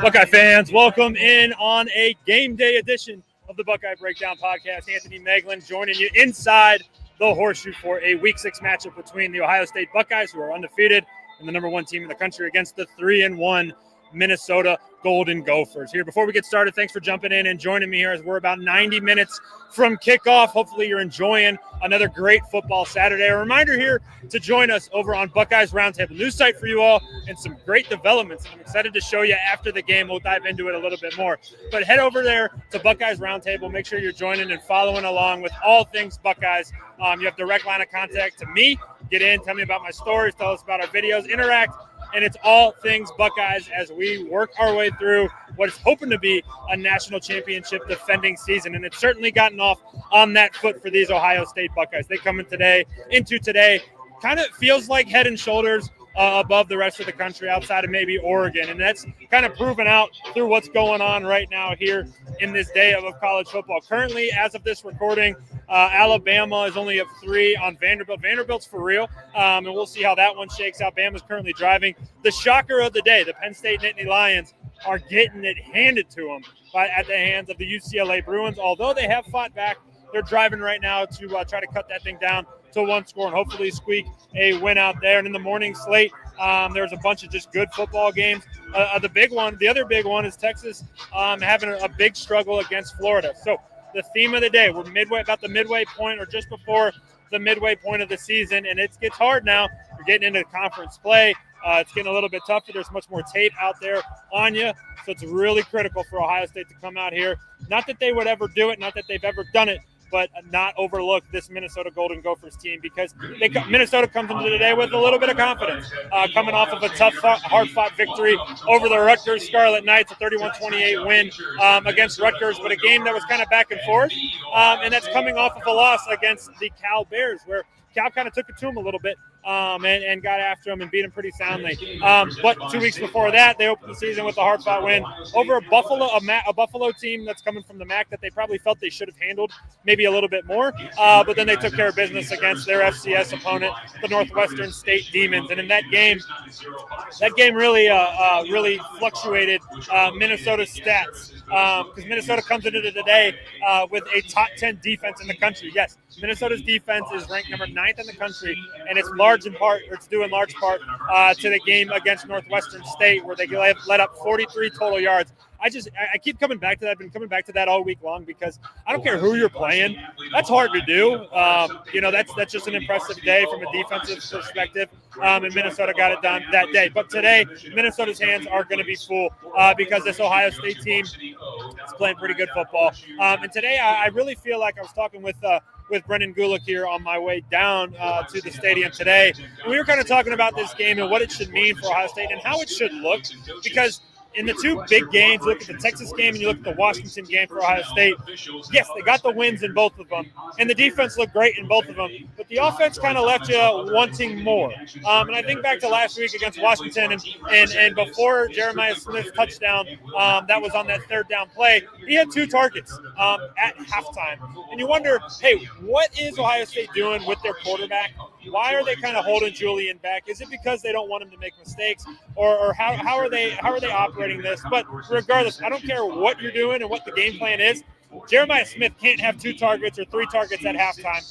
Buckeye fans, welcome in on a game day edition of the Buckeye Breakdown Podcast. Anthony Moeglin joining you inside the Horseshoe for a Week 6 matchup between the Ohio State Buckeyes, who are undefeated and the number 1 team in the country, against the 3-1 Minnesota Golden Gophers. Here, before we get started, thanks for jumping in and joining me here as we're about 90 minutes from kickoff. Hopefully you're enjoying another great football Saturday. A reminder here to join us over on Buckeyes Roundtable, news site for you all, and some great developments. I'm excited to show you after the game. We'll dive into it a little bit more. But head over there to Buckeyes Roundtable. Make sure you're joining and following along with all things Buckeyes. You have direct line of contact to me. Get in, tell me about my stories, tell us about our videos, interact. And it's all things Buckeyes as we work our way through what is hoping to be a national championship defending season. And it's certainly gotten off on that foot for these Ohio State Buckeyes. They come into today, kind of feels like head and shoulders above the rest of the country outside of maybe Oregon. And that's kind of proven out through what's going on right now here in this day of college football. Currently, as of this recording, Alabama is only up 3 on Vanderbilt. Vanderbilt's for real, and we'll see how that one shakes out. Bama's currently driving. The shocker of the day, the Penn State Nittany Lions are getting it handed to them at the hands of the UCLA Bruins. Although they have fought back, they're driving right now to try to cut that thing down to 1 score and hopefully squeak a win out there. And in the morning slate, there's a bunch of just good football games. The other big one is Texas having a big struggle against Florida. So the theme of the day, we're about the midway point or just before the midway point of the season, and it gets hard now. You're getting into conference play. It's getting a little bit tougher. There's much more tape out there on you. So it's really critical for Ohio State to come out here. Not that they would ever do it, not that they've ever done it, but not overlook this Minnesota Golden Gophers team, because Minnesota comes into today with a little bit of confidence, coming off of a tough, hard-fought victory over the Rutgers Scarlet Knights, a 31-28 win against Rutgers, but a game that was kind of back and forth, and that's coming off of a loss against the Cal Bears, where Cal kind of took it to him a little bit and got after him and beat him pretty soundly. But 2 weeks before that, they opened the season with a hard-fought win over a Buffalo team that's coming from the MAC that they probably felt they should have handled maybe a little bit more. But then they took care of business against their FCS opponent, the Northwestern State Demons. And in that game really fluctuated Minnesota's stats, because Minnesota comes into today with a top 10 defense in the country. Yes, Minnesota's defense is ranked number 9th in the country, and it's due in large part to the game against Northwestern State, where they let up 43 total yards. I keep coming back to that. I've been coming back to that all week long, because I don't care who you're playing. That's hard to do. That's just an impressive day from a defensive perspective, and Minnesota got it done that day. But today, Minnesota's hands are going to be full because this Ohio State team is playing pretty good football. And today, I really feel like I was talking with Brendan Gulick here on my way down to the stadium today. And we were kind of talking about this game and what it should mean for Ohio State and how it should look, because in the 2 big games, you look at the Texas game and you look at the Washington game for Ohio State. Yes, they got the wins in both of them, and the defense looked great in both of them, but the offense kind of left you wanting more. And I think back to last week against Washington, and before Jeremiah Smith's touchdown that was on that 3rd down play, he had 2 targets at halftime. And you wonder, hey, what is Ohio State doing with their quarterback? Why are they kind of holding Julian back? Is it because they don't want him to make mistakes, or how are they operating this? But regardless, I don't care what you're doing and what the game plan is. Jeremiah Smith can't have 2 targets or 3 targets at halftime.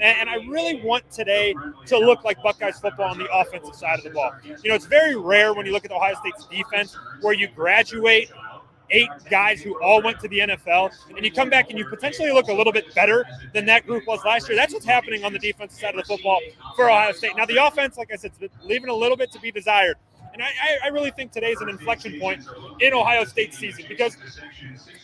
And I really want today to look like Buckeyes football on the offensive side of the ball. It's very rare when you look at Ohio State's defense where you graduate 8 guys who all went to the NFL, and you come back and you potentially look a little bit better than that group was last year. That's what's happening on the defensive side of the football for Ohio State. Now, the offense, like I said, is leaving a little bit to be desired. And I really think today's an inflection point in Ohio State's season, because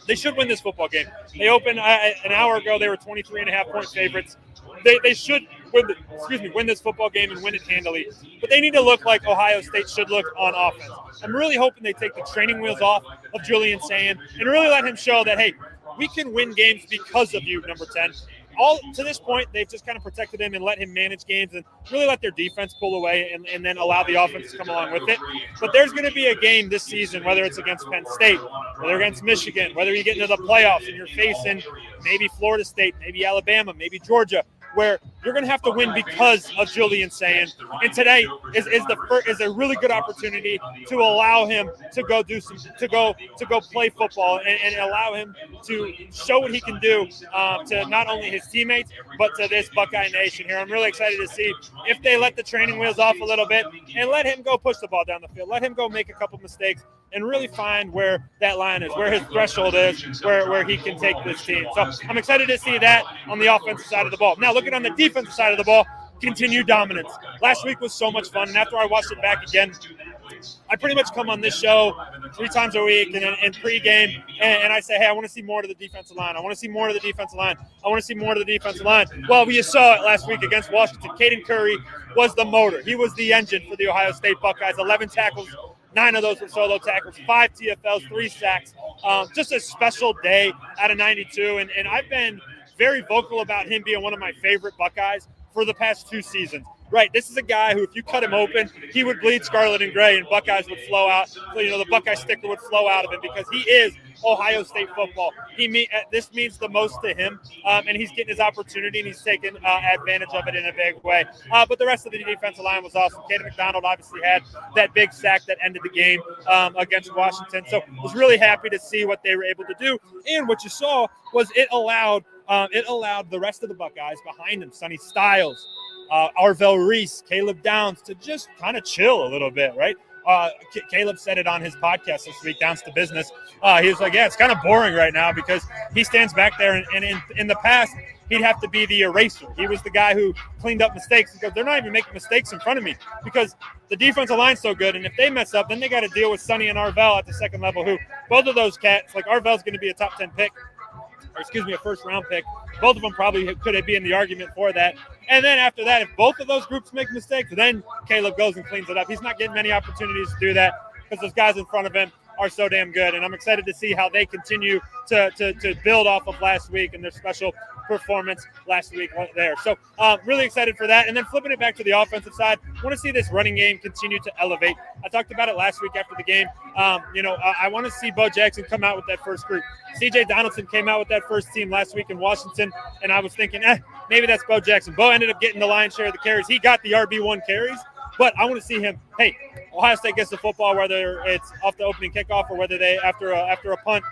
they should win this football game. They opened an hour ago. They were 23.5-point favorites. They should win this football game and win it handily. But they need to look like Ohio State should look on offense. I'm really hoping they take the training wheels off of Julian Sayin and really let him show that, hey, we can win games because of you, number 10. All to this point, they've just kind of protected him and let him manage games and really let their defense pull away and then allow the offense to come along with it. But there's going to be a game this season, whether it's against Penn State, whether against Michigan, whether you get into the playoffs and you're facing maybe Florida State, maybe Alabama, maybe Georgia, where you're going to have to win because of Julian Sayin. And today is a really good opportunity to allow him to go play football and allow him to show what he can do to not only his teammates but to this Buckeye Nation here. I'm really excited to see if they let the training wheels off a little bit and let him go push the ball down the field. Let him go make a couple mistakes and really find where that line is, where his threshold is, where he can take this team. So I'm excited to see that on the offensive side of the ball. Now, looking on the defensive side of the ball, continued dominance. Last week was so much fun, and after I watched it back again, I pretty much come on this show 3 times a week and pregame, and I say, hey, I want to see more to the defensive line. I want to see more to the defensive line. I want to see more to the defensive line. Well, we saw it last week against Washington. Caden Curry was the motor. He was the engine for the Ohio State Buckeyes. 11 tackles, 9 of those were solo tackles, 5 TFLs, 3 sacks. Just a special day out of 92, and I've been very vocal about him being one of my favorite Buckeyes for the past 2 seasons. Right, this is a guy who, if you cut him open, he would bleed scarlet and gray, and Buckeyes would flow out. So, the Buckeye sticker would flow out of him because he is Ohio State football. This means the most to him, and he's getting his opportunity, and he's taking advantage of it in a big way. But the rest of the defensive line was awesome. Caden McDonald obviously had that big sack that ended the game against Washington. So I was really happy to see what they were able to do. And what you saw was it allowed the rest of the Buckeyes behind him, Sonny Styles, Arvell Reese, Caleb Downs, to just kind of chill a little bit, right? Caleb said it on his podcast this week, Downs to Business. He was like, yeah, it's kind of boring right now because he stands back there, and in the past, he'd have to be the eraser. He was the guy who cleaned up mistakes because they're not even making mistakes in front of me because the defensive line's so good, and if they mess up, then they got to deal with Sonny and Arvell at the second level, who both of those cats, like Arvell's going to be a top 10 pick, a first-round pick. Both of them probably could be in the argument for that. And then after that, if both of those groups make mistakes, then Caleb goes and cleans it up. He's not getting many opportunities to do that because those guys in front of him are so damn good. And I'm excited to see how they continue to build off of last week and their special performance last week there. So really excited for that. And then flipping it back to the offensive side, I want to see this running game continue to elevate. I talked about it last week after the game. I want to see Bo Jackson come out with that first group. CJ Donaldson came out with that first team last week in Washington, and I was thinking, maybe that's Bo Jackson. Bo ended up getting the lion's share of the carries. He got the RB1 carries, but I want to see him, hey, Ohio State gets the football, whether it's off the opening kickoff or whether they after a punt,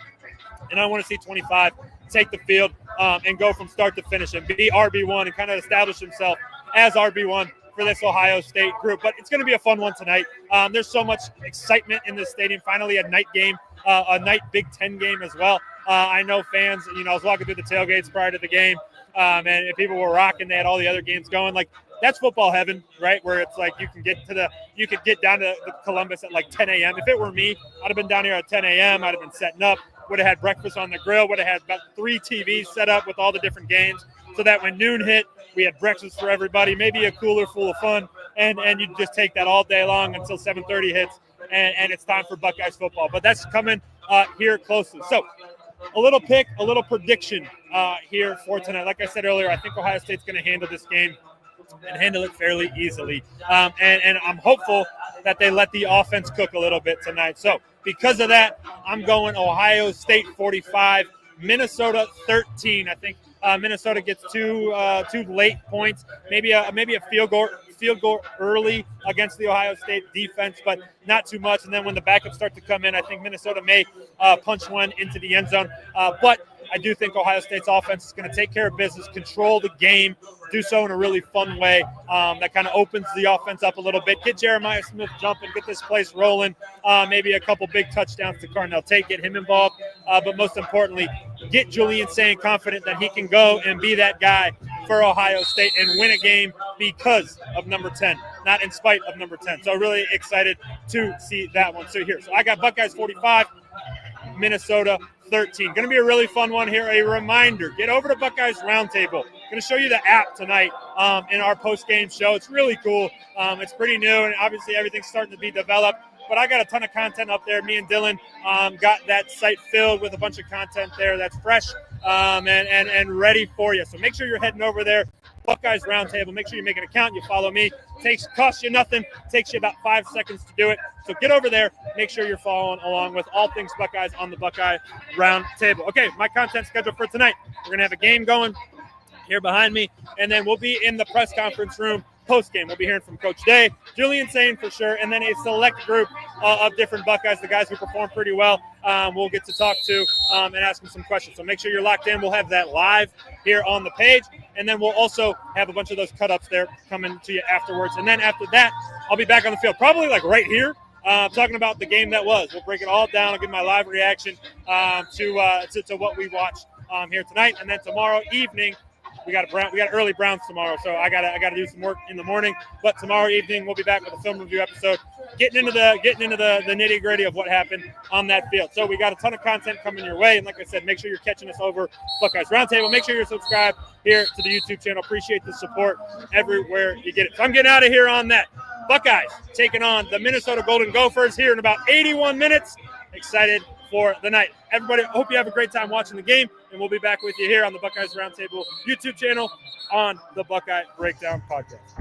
and I want to see 25 take the field and go from start to finish and be RB1 and kind of establish himself as RB1 for this Ohio State group. But it's going to be a fun one tonight. There's so much excitement in this stadium. Finally a night game, a night Big Ten game as well. I know fans, I was walking through the tailgates prior to the game, and people were rocking. They had all the other games going. Like, that's football heaven, right? Where it's like you could get down to Columbus at like 10 a.m. If it were me, I'd have been down here at 10 a.m. I'd have been setting up, would have had breakfast on the grill, would have had about 3 TVs set up with all the different games so that when noon hit, we had breakfast for everybody, maybe a cooler full of fun, and you just take that all day long until 7:30 hits, and it's time for Buckeyes football. But that's coming here closely. So a little pick, a little prediction here for tonight. Like I said earlier, I think Ohio State's going to handle this game and handle it fairly easily. And I'm hopeful that they let the offense cook a little bit tonight. So because of that, I'm going Ohio State 45, Minnesota 13. I think Minnesota gets two late points, maybe a field goal early against the Ohio State defense, but not too much. And then when the backups start to come in, I think Minnesota may punch one into the end zone. But I do think Ohio State's offense is going to take care of business, control the game, do so in a really fun way that kind of opens the offense up a little bit. Get Jeremiah Smith jumping, get this place rolling, maybe a couple big touchdowns to Carnell Tate, get him involved. But most importantly, get Julian Sayin confident that he can go and be that guy for Ohio State and win a game because of number 10, not in spite of number 10. So really excited to see that one. So I got Buckeyes 45, Minnesota 13. Going to be a really fun one here. A reminder, get over to Buckeyes Roundtable. Going to show you the app tonight in our post-game show. It's really cool. It's pretty new, and obviously everything's starting to be developed. But I got a ton of content up there. Me and Dylan got that site filled with a bunch of content there that's fresh and ready for you. So make sure you're heading over there. Buckeyes Roundtable. Make sure you make an account. You follow me. Costs you nothing. Takes you about 5 seconds to do it. So get over there. Make sure you're following along with all things Buckeyes on the Buckeye Roundtable. Okay, my content schedule for tonight. We're going to have a game going here behind me. And then we'll be in the press conference room post-game. We'll be hearing from Coach Day, Julian Sane for sure, and then a select group of different Buckeyes, the guys who perform pretty well, we'll get to talk to and ask them some questions. So make sure you're locked in. We'll have that live here on the page, and then we'll also have a bunch of those cut-ups there coming to you afterwards. And then after that, I'll be back on the field, probably like right here, talking about the game that was. We'll break it all down. I'll give my live reaction to what we watched here tonight, and then tomorrow evening, we got early Browns tomorrow, so I gotta do some work in the morning. But tomorrow evening we'll be back with a film review episode, getting into the nitty gritty of what happened on that field. So we got a ton of content coming your way, and like I said, make sure you're catching us over Buckeyes Roundtable. Make sure you're subscribed here to the YouTube channel. Appreciate the support everywhere you get it. So I'm getting out of here on that. Buckeyes taking on the Minnesota Golden Gophers here in about 81 minutes. Excited for the night. Everybody, I hope you have a great time watching the game, and we'll be back with you here on the Buckeyes Roundtable YouTube channel on the Buckeye Breakdown Podcast.